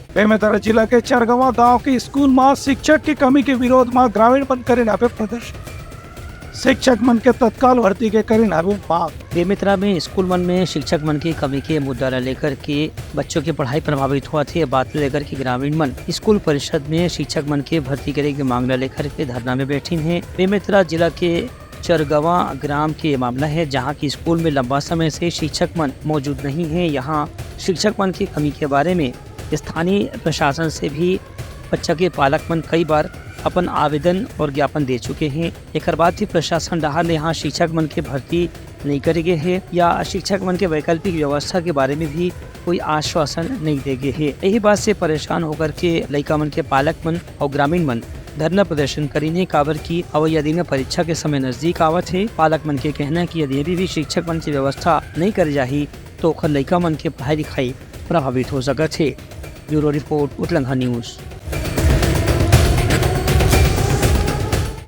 बेमेतरा जिला के चरगवा गांव के स्कूल में शिक्षक की कमी के विरोध में ग्रामीण मन करे नापे प्रदर्शन। शिक्षक मन के तत्काल भर्ती के करे नापे मांग। बेमेतरा में स्कूल मन में शिक्षक मन की कमी के मुद्दा लेकर के बच्चों की पढ़ाई प्रभावित हुआ थे। बात लेकर के ग्रामीण मन स्कूल परिषद में शिक्षक मन के भर्ती करे की मांग लेकर के धरना में बैठी हैं। बेमेतरा जिला के चरगवा ग्राम के मामला है, जहां की स्कूल में लंबा समय से शिक्षक मन मौजूद नहीं है। यहां शिक्षक मन की कमी के बारे में स्थानीय प्रशासन से भी बच्चा के पालक मन कई बार अपन आवेदन और ज्ञापन दे चुके हैं। एक बाद भी प्रशासन डहार यहाँ शिक्षक मन के भर्ती नहीं करेंगे है या शिक्षक मन के वैकल्पिक व्यवस्था के बारे में भी कोई आश्वासन नहीं देंगे है। यही बात से परेशान होकर के लड़का मन के पालक मन और ग्रामीण मन धरना प्रदर्शन करीने काबर की अवै यदि में परीक्षा के समय नजदीक आवत है। पालक मन के कहना है कि यदि भी शिक्षक मन की व्यवस्था नहीं करी जाही तो लड़का मन के पढ़ाई लिखाई प्रभावित हो सकत है। ब्यूरो रिपोर्ट उत्तलंघा न्यूज।